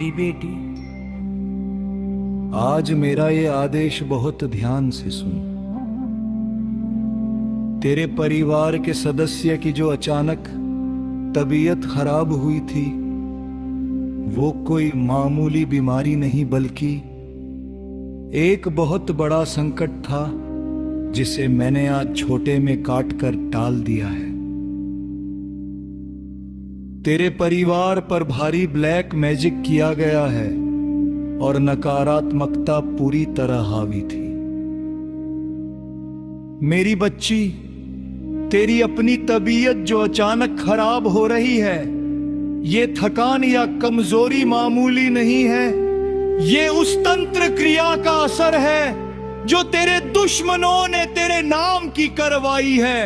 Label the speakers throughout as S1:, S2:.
S1: मेरी बेटी।
S2: आज मेरा ये आदेश बहुत ध्यान से सुन। तेरे परिवार के सदस्य की जो अचानक तबीयत खराब हुई थी, वो कोई मामूली बीमारी नहीं बल्कि एक बहुत बड़ा संकट था जिसे मैंने आज छोटे में काट कर टाल दिया है। तेरे परिवार पर भारी ब्लैक मैजिक किया गया है और नकारात्मकता पूरी तरह हावी थी। मेरी बच्ची, तेरी अपनी तबीयत जो अचानक खराब हो रही है, ये थकान या कमजोरी मामूली नहीं है। ये उस तंत्र क्रिया का असर है जो तेरे दुश्मनों ने तेरे नाम की करवाई है।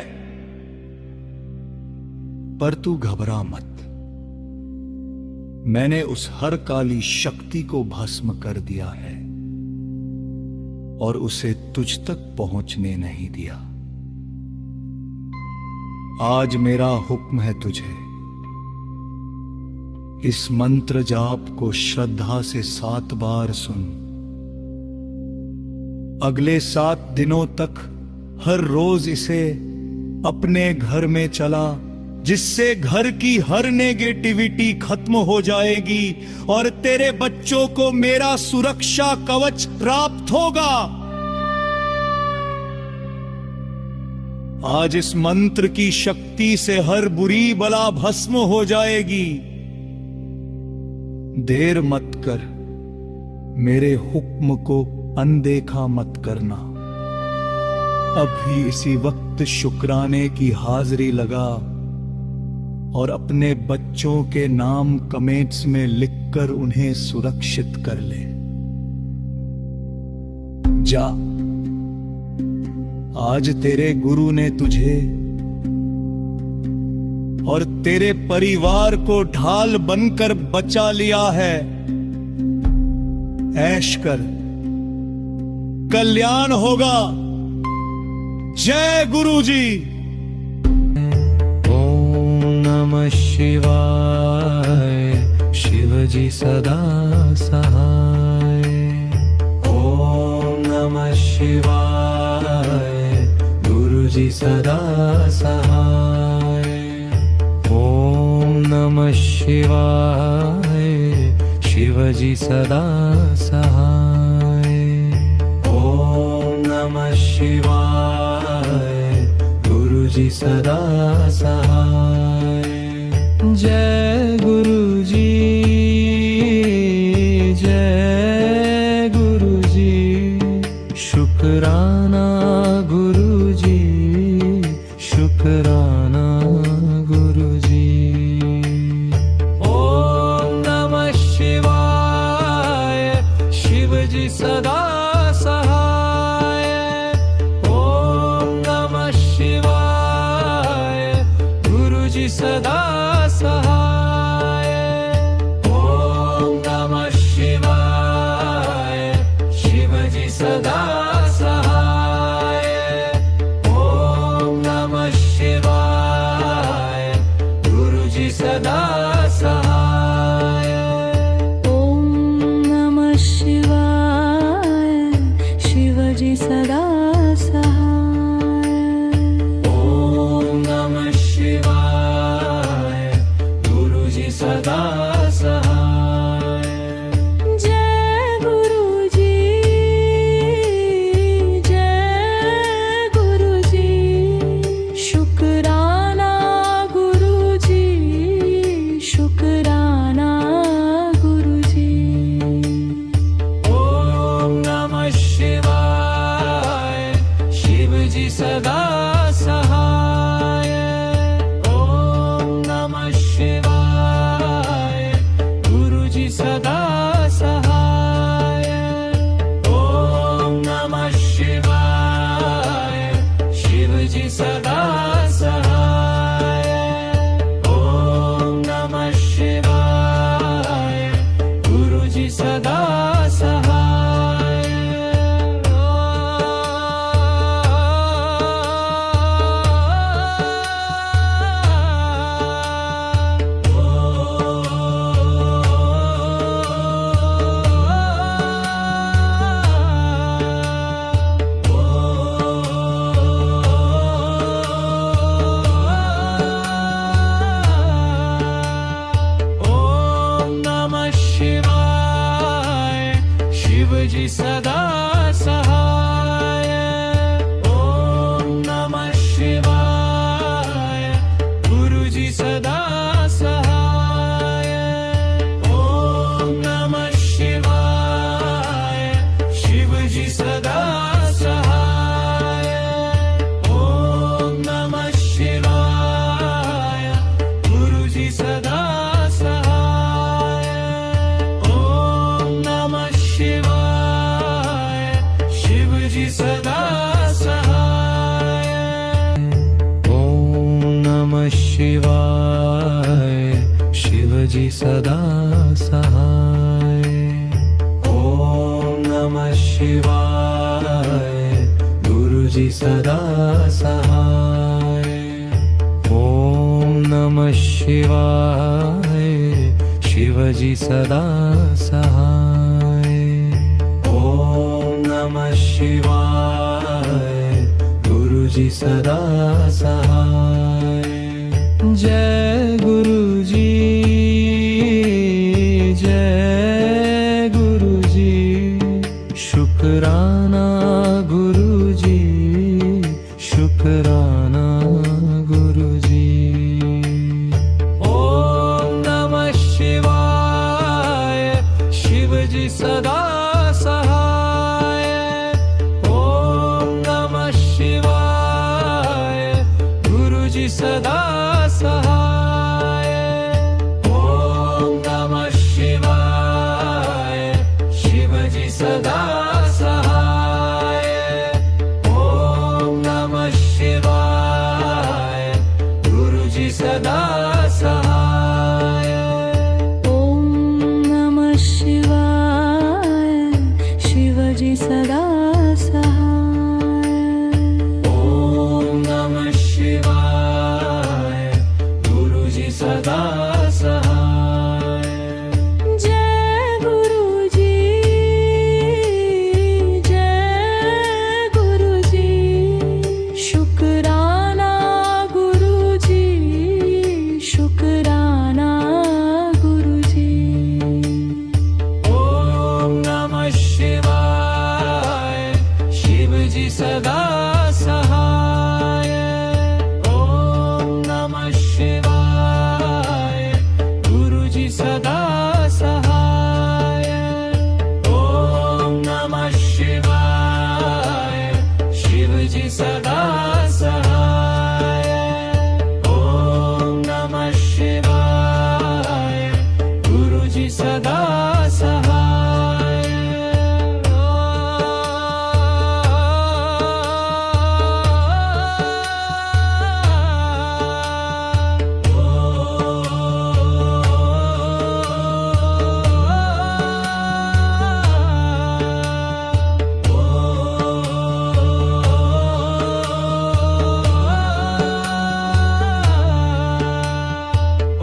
S2: पर तू घबरा मत, मैंने उस हर काली शक्ति को भस्म कर दिया है और उसे तुझ तक पहुंचने नहीं दिया। आज मेरा हुक्म है तुझे, इस मंत्र जाप को श्रद्धा से 7 बार सुन। अगले 7 दिनों तक हर रोज इसे अपने घर में चला, जिससे घर की हर नेगेटिविटी खत्म हो जाएगी और तेरे बच्चों को मेरा सुरक्षा कवच प्राप्त होगा। आज इस मंत्र की शक्ति से हर बुरी बला भस्म हो जाएगी। देर मत कर, मेरे हुक्म को अनदेखा मत करना। अभी इसी वक्त शुक्राने की हाजिरी लगा और अपने बच्चों के नाम कमेंट्स में लिखकर उन्हें सुरक्षित कर ले। जा, आज तेरे गुरु ने तुझे और तेरे परिवार को ढाल बनकर बचा लिया है। ऐश कर, कल्याण होगा। जय गुरु जी।
S3: नमः शिवाय, शिवजी सदा सहाय। ओम नमः शिवाय, गुरुजी सदा सहाय। ओम नमः शिवाय, शिवजी सदा सहाय। ओम नमः शिवाय, गुरुजी सदा सहाय। जय गुरु जी, जय गुरु जी। शुक्राना गुरु जी, शुक्राना गुरु जी। ओम नमः शिवाय, शिव जी सदा सहाय। ओम नमः शिवाय, गुरु जी सदा सहाय। ओम नमः शिवाय, शिव जी सदा सहाय। ओम नमः शिवाय, गुरु जी सदा सहाय।
S4: ओम नमः शिवाय, शिव जी सदा सहाय।
S3: ओम नमः शिवाय, गुरु जी सदा सहाय।
S4: जय गुरु जी, जय गुरु जी। शुक्राना गुरु जी, शुक्राना गुरु जी।
S3: ओम नमः शिवाय, शिव जी सदा सहाय। ओम नमः शिवाय, गुरु जी सदा सहाय। ओम नमः शिवाय, शिव जी सदा सहाय। ओम नमः शिवाय, गुरु जी सदा सहाय। गुरुजी सदा सहाय. ओम नमः शिवाय गुरुजी सदा सहाय. ओम नमः शिवाय शिवजी सदा सहाय. ओम नमः शिवाय गुरुजी सदा सहाय. जय गुरुजी जय गुरुजी शुक्राना गुरुजी शुक्राना गुरुजी. ओम नमः शिवाय शिवजी सदा सहाय. ओम नमः शिवाय गुरुजी सदा सहाय. ओम नमः शिवाय शिवजी सदा सहाय. ओम नमः शिवाय गुरुजी सदा सहाय.
S4: ओम नमः शिवाय शिवजी सदा सहाय.
S3: ओम नमः शिवाय गुरुजी सदा सहाय.
S4: जय गुरुजी जय गुरुजी शुक्राना गुरुजी शुक्राना गुरुजी.
S3: ओम नमः शिवाय शिवजी सदा सहाय. ओम नमः शिवाय गुरुजी सदा सहाय. ओम नमः शिवाय शिवजी सदा सहाय. ओम नमः शिवाय गुरुजी सदा सहाय.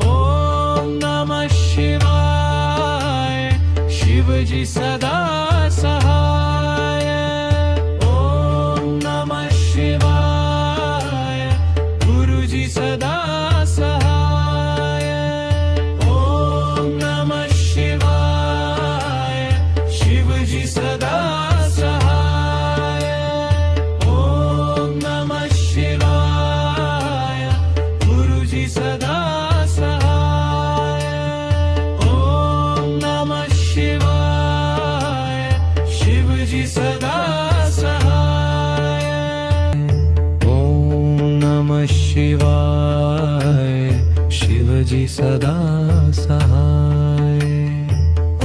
S3: ओम नमः शिवाय शिवजी सदा सहाय. ओम नमः शिवाय गुरुजी सदा सहाय. ओम नमः शिवाय शिवजी सदा सहाय. ओम नमः शिवाय गुरुजी सदा सहाय. ओम नमः शिवाय शिवजी सदा सहाय. ओम नमः शिवाय शिवजी सदा सहाय.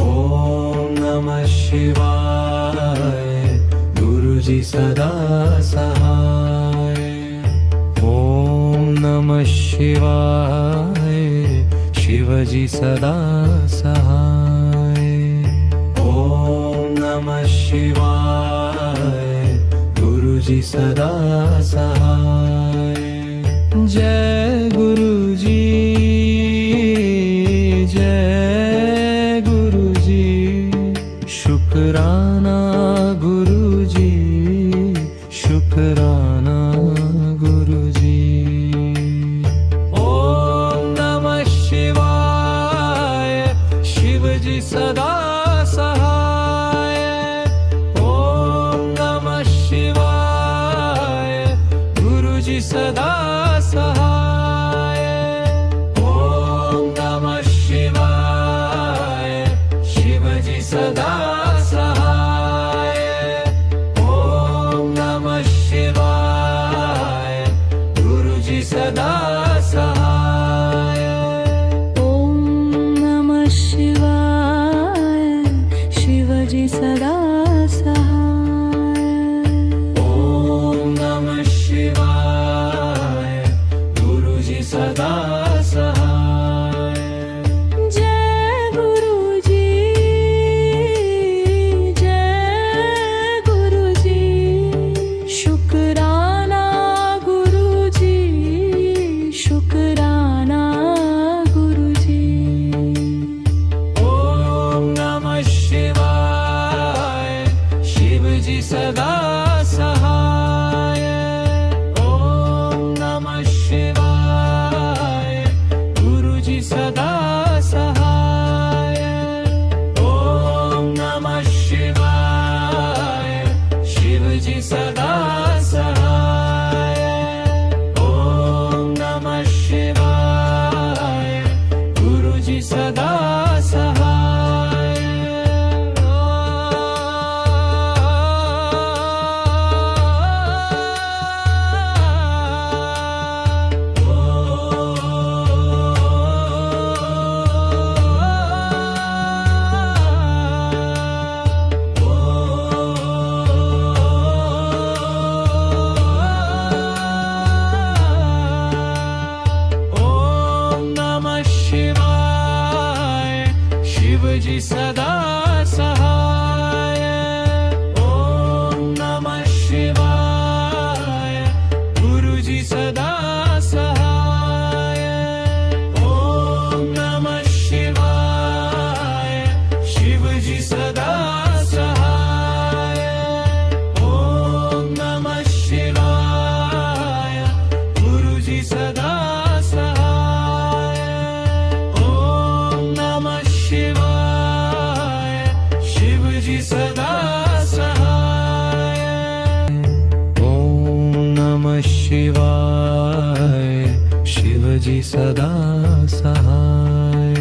S3: ओम नमः शिवाय गुरुजी सदा सहाय. ओम नमः शिवाय शिवजी सदा सहाय. ओम नमः शिवाय गुरुजी सदा सहाय. जय गुरुजी जय गुरुजी शुक्राना गुरुजी शुक्राना गुरुजी. ओम नमः शिवाय शिवजी सदा सहाय. ओम नमः शिवाय गुरुजी सदा सहाय. ओम नमः शिवाय शिवजी सदा सहाय. ओम नमः शिवाय गुरुजी सदा सहाय.
S4: ओम नमः शिवाय शिवजी सदा सहाय.
S3: ओम नमः शिवाय गुरुजी सदा सहाय.
S4: जय
S3: शिवाय शिवजी सदा सहाय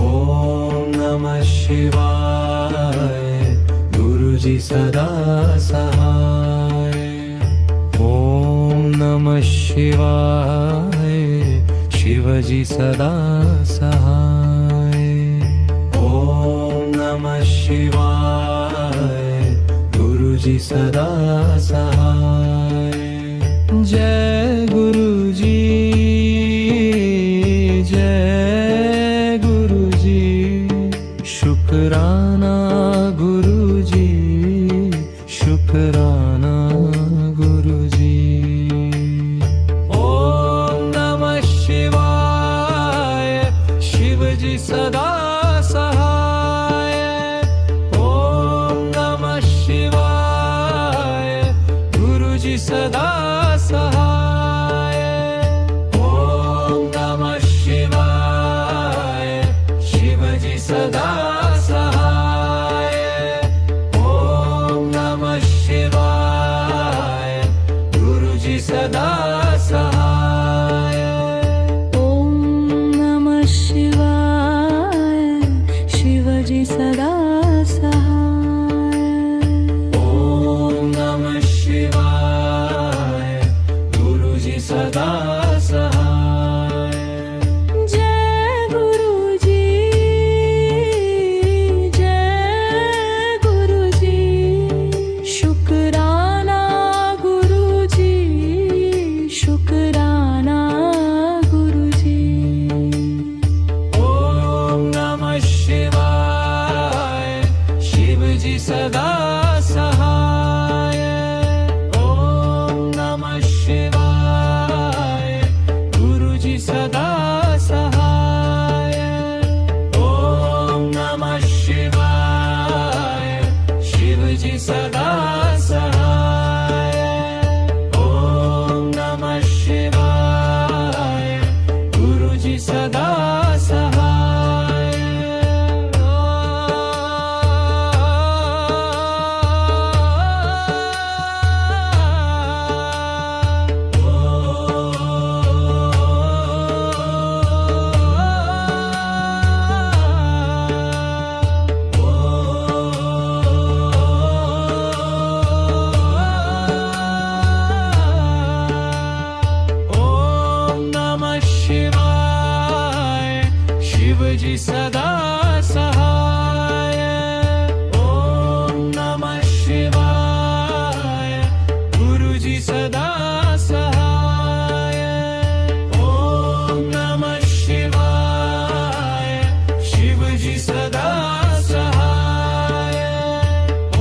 S3: ओम नमः शिवाय गुरुजी सदा सहाय ओम नमः शिवाय शिवजी सदा सहाय ओम नमः शिवाय गुरुजी सदा सहाय जय गुरुजी जय गुरुजी शुक्राना गुरुजी शुक्राना गुरुजी ओम नमः शिवाय शिवजी सदा सहाय ओम नमः शिवाय गुरुजी सदा सहाय ओम नमः शिवाय शिवजी सदा सहाय ओम नमः शिवाय गुरुजी सदा सहाय
S4: ॐ नमः शिवाय शिवजी सदा सहाय
S3: ओम नमः शिवाय गुरुजी सदा सहाय
S4: जय गुरुजी जय गुरुजी शुक्राना गुरुजी शुक्राना गुरुजी
S3: ओम नमः शिवाय शिवजी सदा सहाय ओम नमः शिवाय गुरुजी सदा सहाय ओम नमः शिवाय शिवजी सदा सहाय ओम नमः शिवाय गुरुजी सदा सहाय ओम नमः शिवाय शिवजी सदा सहाय ओम नमः शिवाय गुरुजी सदा सहाय ओम नमः शिवाय शिवजी सदा सहाय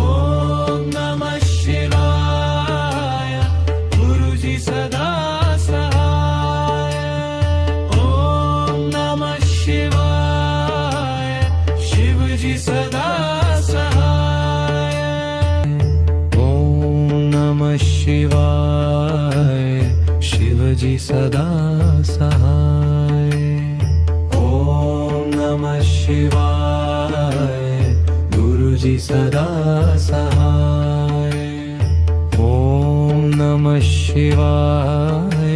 S3: ओम नमः शिवाय गुरुजी सदा सहाय ओम नमः शिवाय शिवजी सदा सहाय ओम नमः शिवाय शिवजी सदा सहाय ओम नमः शिवाय गुरुजी सदा सहाय ओम नमः शिवाय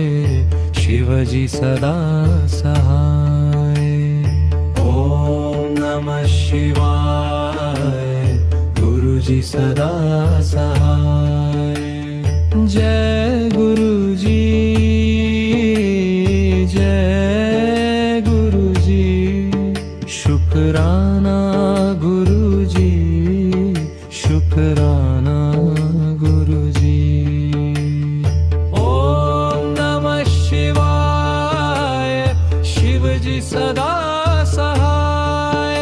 S3: शिवजी सदा सहाय ओम नमः शिवाय गुरुजी सदा सहाय जय गुरुजी जय गुरुजी शुक्राना गुरुजी शुक्राना गुरुजी ओम नमः शिवाय शिवजी सदा सहाय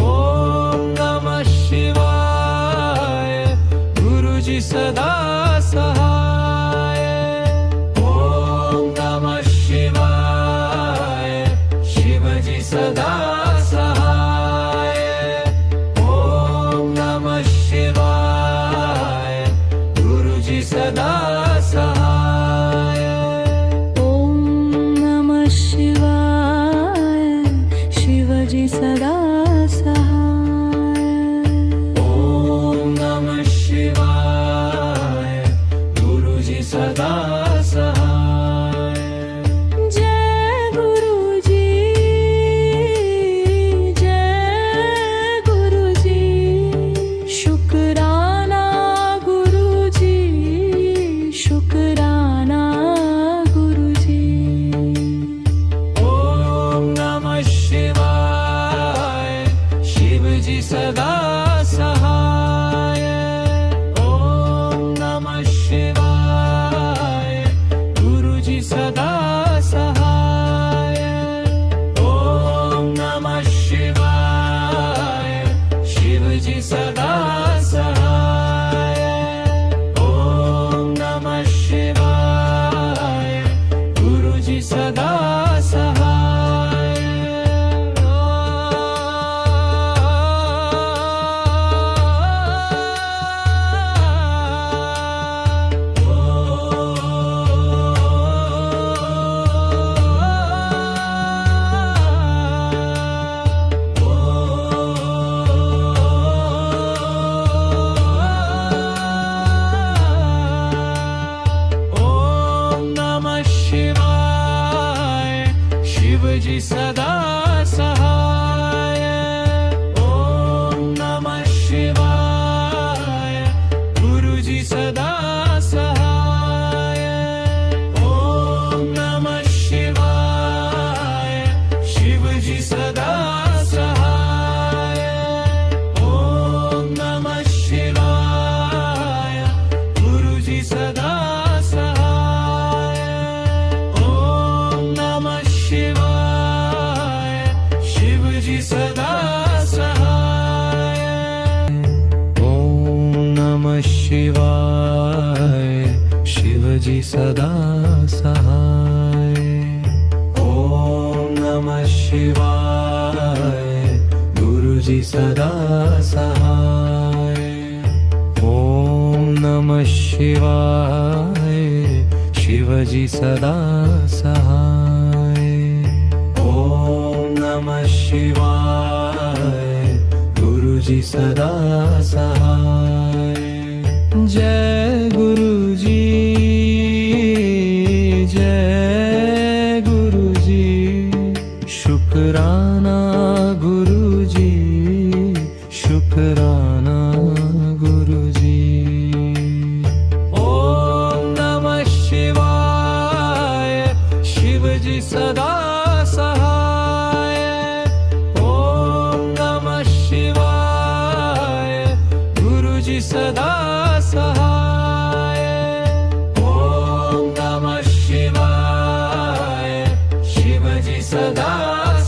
S3: ओम नमः शिवाय गुरुजी सदा सहाय ओम नमः शिवाय शिवजी सदा सहाय ओम नमः शिवाय गुरुजी सदा सहाय
S4: ॐ नमः शिवाय शुक्राना गुरुजी.
S3: ओम नमः शिवाय शिवजी सदा सहाय. ओम नमः शिवाय गुरुजी सदा सहाय. ओम नमः शिवाय शिवजी सदा सहाय. ओम नमः शिवाय गुरुजी सदा सहाय. ओम नमः शिवाय शिवजी सदा सहाय. ओम नमः शिवाय गुरुजी सदा सहाय. ओम नमः शिवाय शिवजी सदा सहाय. ओम नमः शिवाय गुरुजी सदा सहाय. ओम नमः शिवाय शिवजी सदा सहाय. ओम नमः शिवाय शिवजी सदा सहाय. ओम नमः शिवाय गुरुजी सदा सहाय. ओम नमः शिवाय शिवजी सदा सहाय. ओम नमः शिवाय गुरुजी सदा सहाय. जय गुरुजी जय गुरुजी. शुक्राना गुरुजी शुक्राना गुरुजी. ओम नमः शिवाय शिवजी सदा सहाय. ओम नमः शिवाय गुरुजी सदा सहाय. ओम नमः शिवाय शिवजी सदा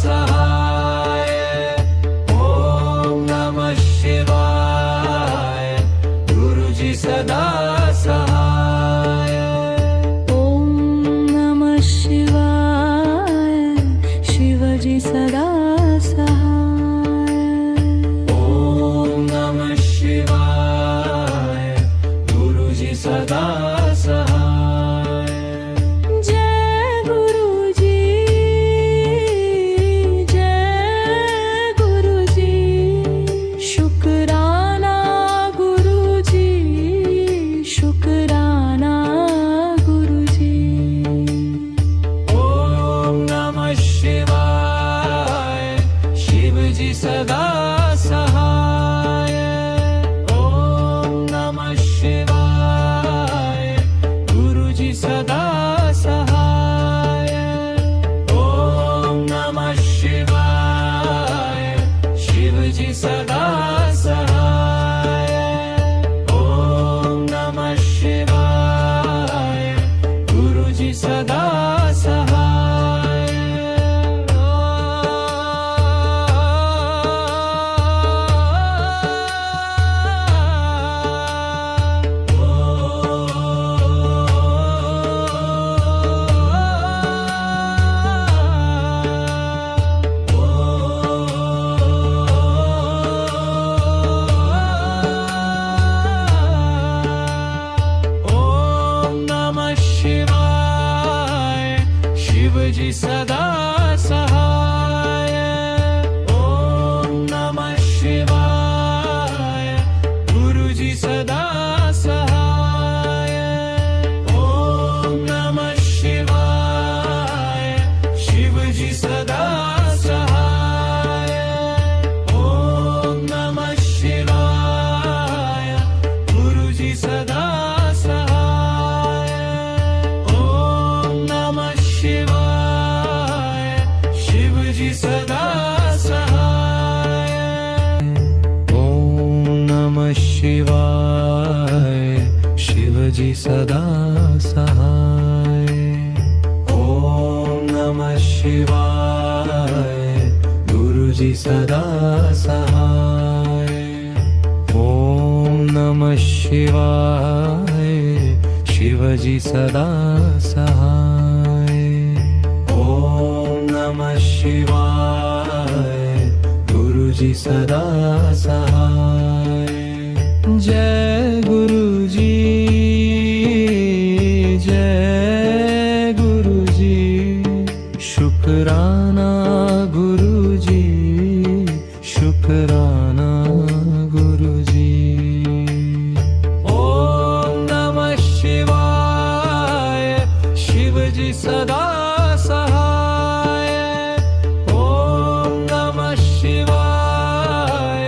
S3: सहाय. ओम नमः शिवाय गुरुजी सदा सहाय.
S4: ओम नमः शिवाय शिवजी सदा सहाय.
S3: ओम नमः शिवाय गुरुजी सदा सहाय.
S4: जय गुरुजी जय गुरुजी. शुक्राना गुरुजी शुक्राना गुरुजी.
S3: ओम नमः शिवाय शिवजी सदा सहाय. ओम नमः शिवाय गुरुजी सदा सहाय. ओम नमः शिवाय शिवजी सदा सहाय. ओम नमः शिवाय गुरुजी सदा सहाय. ओम नमः शिवाय शिवजी सदा सहाय. ओम नमः शिवाय गुरुजी सदा सहाय. ओम नमः शिवाय शिवजी सदा सहाय. ओम नमः शिवाय गुरुजी सदा सहाय. शिवाय गुरुजी सदा सहाय ओम नमः शिवाय शिवजी सदा सहाय ओम नमः शिवाय गुरुजी सदा सहाय जय गुरुजी जय गुरुजी शुक्राना गुरुजी शुक्राना गुरुजी ओम नमः शिवाय शिवजी सदा सहाय ओम नमः शिवाय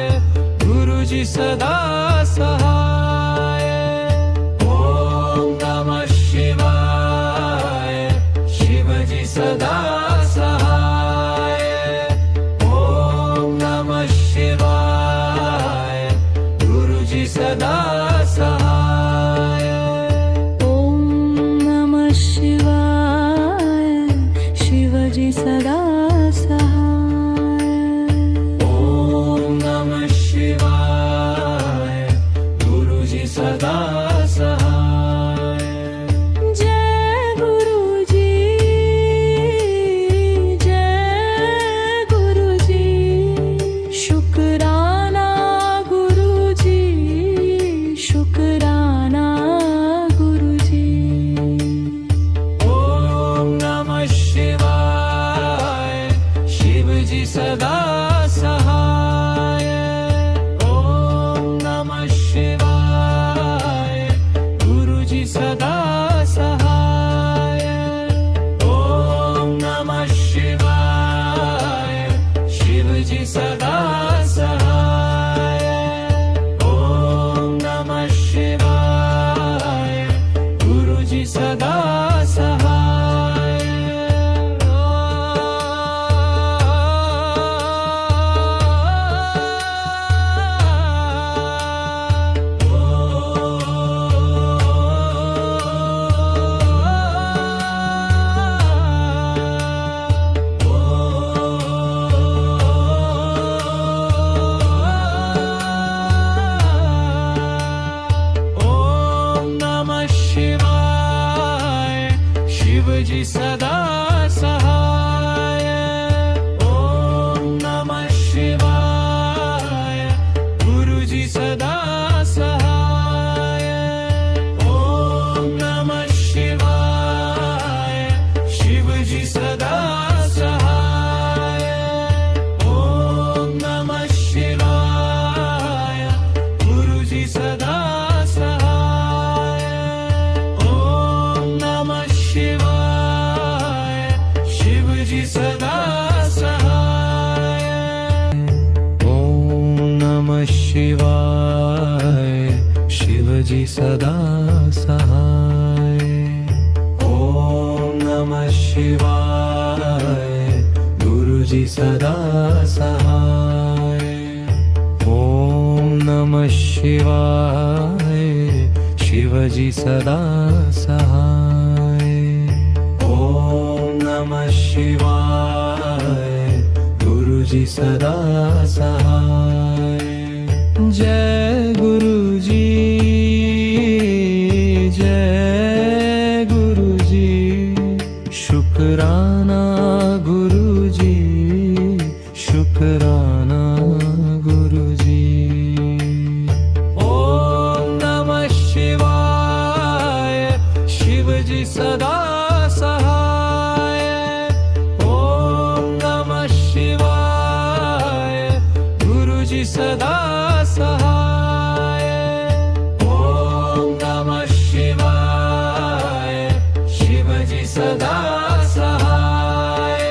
S3: गुरुजी सदा सहाय ओम नमः शिवाय शिवजी सदा सहाय ओम नमः शिवाय गुरुजी सदा सहाय
S4: ओम नमः शिवाय शिवजी सदा सहाय
S3: ओम नमः शिवाय गुरुजी सदा सहाय
S4: जय गुरुजी जय गुरुजी शुक्राना गुरुजी शुक्राना गुरुजी
S3: ओम नमः शिवाय शिवजी सदा सहाय ओम नमः शिवाय गुरुजी सदा सहाय ओम नमः शिवाय शिवजी सदा सहाय ओम नमः शिवाय गुरुजी सदा सहाय ओम नमः शिवाय शिवजी सदा सहाय ओम नमः शिवाय गुरुजी सदा सहाय ओम नमः शिवाय शिवजी सदा सहाय ओम नमः शिवाय गुरुजी सदा सहाय ओम नमः शिवाय शिवजी सदा सहाय ओम नमः शिवाय शिवजी सदा सहाय ओम नमः शिवाय गुरुजी सदा सहाय ओम नमः शिवाय शिवजी सदा सहाय ओम नमः शिवाय गुरुजी सदा सहाय जय गुरुजी जय गुरुजी शुक्राना गुरुजी शुक्राना गुरुजी ओम नमः शिवाय शिवजी सदा सहाय ओम नमः शिवाय गुरुजी सदा सहाय ओम नमः शिवाय शिवजी सदा सहाय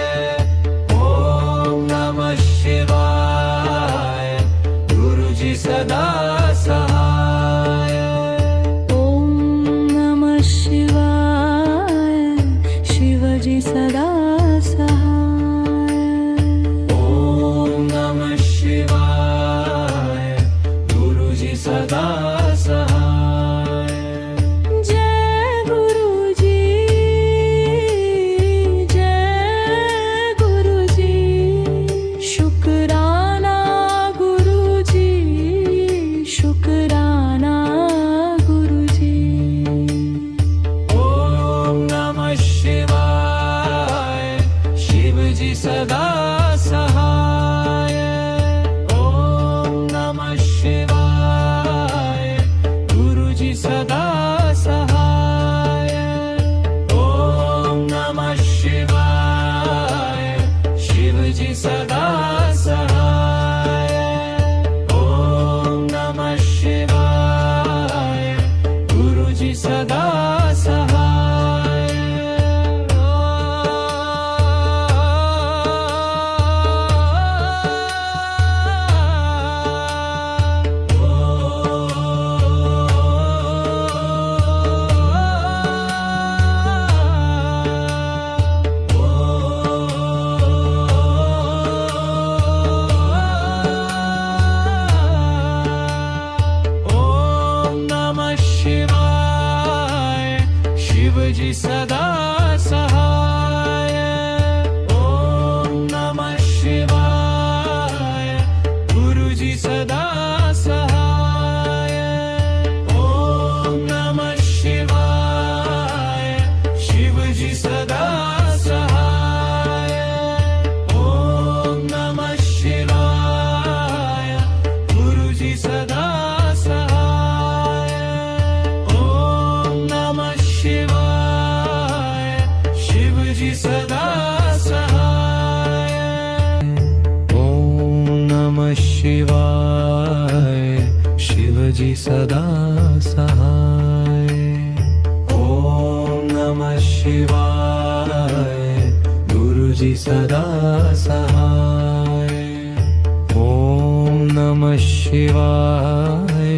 S3: ओम नमः शिवाय गुरुजी सदा सहाय
S4: ओम नमः शिवाय शिवजी सदा सहाय
S3: ओम नमः शिवाय गुरुजी सदा सहाय
S4: जय गुरुजी
S3: सदा सहाय ओम नमः शिवाय गुरुजी सदा सहाय ओम नमः शिवाय शिवजी सदा सहाय ओम नमः शिवाय गुरुजी सदा सहाय ओम नमः शिवाय शिवजी सदा सहाय ओम नमः शिवाय शिवजी सदा सहाय ओम नमः शिवाय गुरुजी सदा सहाय ओम नमः शिवाय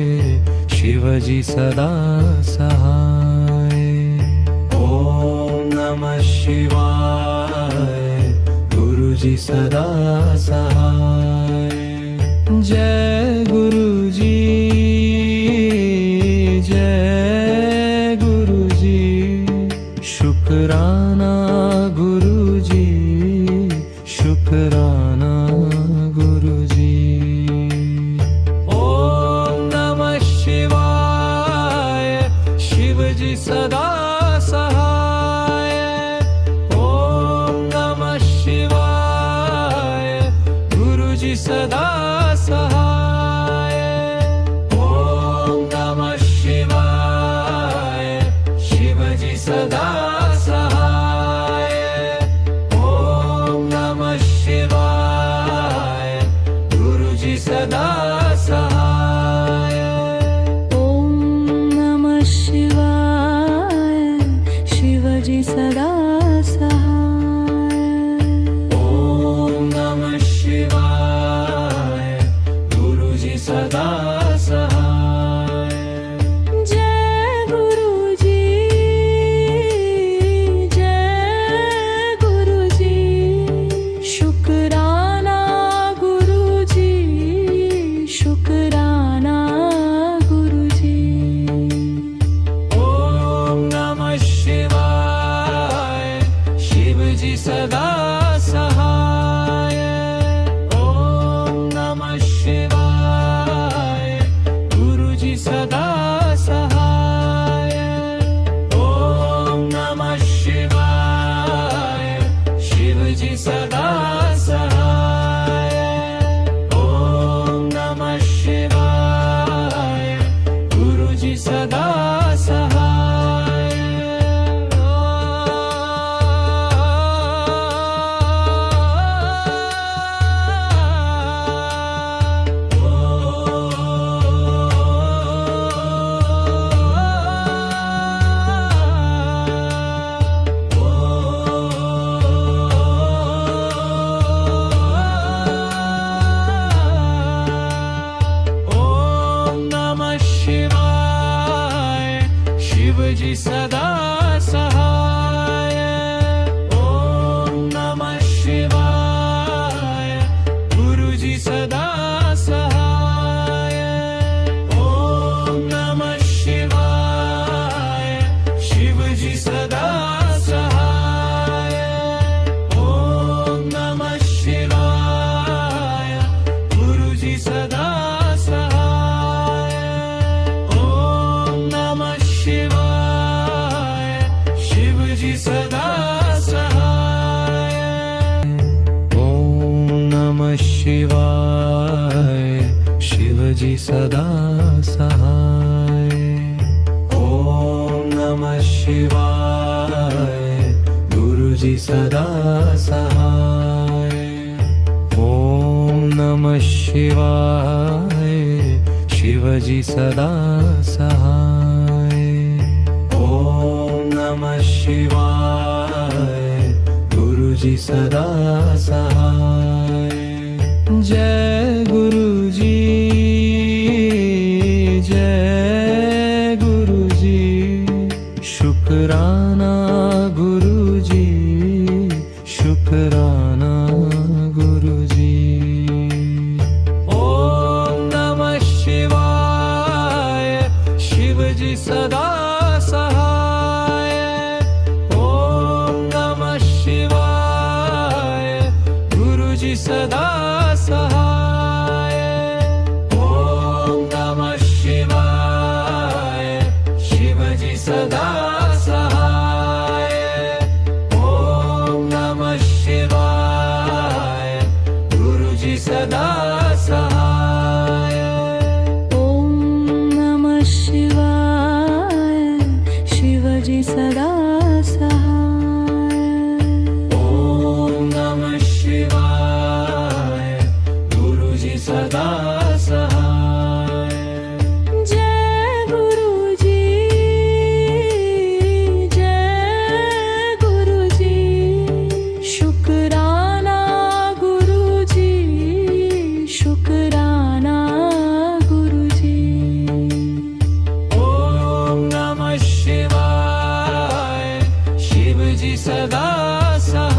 S3: शिवजी सदा सहाय ओम नमः शिवाय गुरुजी सदा सहाय जय गुरुजी जय गुरुजी शुक्राना गुरुजी शुक्राना गुरुजी ओम नमः शिवाय शिवजी सदा सहाय ओम नमः शिवाय गुरुजी सदा सहाय ओम नमः शिवाय शिवजी सदा सहाय ओम नमः शिवाय गुरुजी सदा सहाय
S4: ओम नमः शिवाय शिवजी सदा सहाय
S3: ओम नमः शिवाय गुरुजी सदा सहाय
S4: जय गुरुजी जय गुरुजी शुक्राना गुरुजी शुक्राना गुरुजी
S3: ओम नमः शिवाय शिवजी सदा सहाय ओम नमः शिवाय गुरुजी सदा सहाय ओम नमः शिवाय शिवजी सदा सहाय ओम नमः शिवाय गुरुजी सदा सहाय ओम नमः शिवाय शिवजी सदा सहाय ओम नमः शिवाय गुरुजी सदा सहाय ओम नमः शिवाय शिवजी सदा सहाय ओम नमः शिवाय गुरुजी सदा सहाय ओम नमः शिवाय शिवजी सदा सहाय ओम नमः शिवाय शिवजी सदा सहाय ओम नमः शिवाय गुरुजी सदा सहाय ओम नमः शिवाय शिवजी सदा सहाय ओम नमः शिवाय गुरुजी सदा सहाय जय गुरुजी जय गुरुजी शुक्राना गुरुजी शुक्राना गुरुजी ओम नमः शिवाय शिवजी सदा सहाय सदा सहाय ओम नमः शिवाय शिवजी सदा सहाय ओम नमः शिवाय गुरुजी सदा सहाय
S4: ॐ नमः शिवाय शिवजी सदा सहाय
S3: ओम नमः शिवाय गुरुजी सदा सहाय
S4: जय गुरुजी जय गुरुजी शुक्राना गुरुजी शुक्राना गुरुजी
S3: ओम नमः शिवाय शिवजी सदा सहाय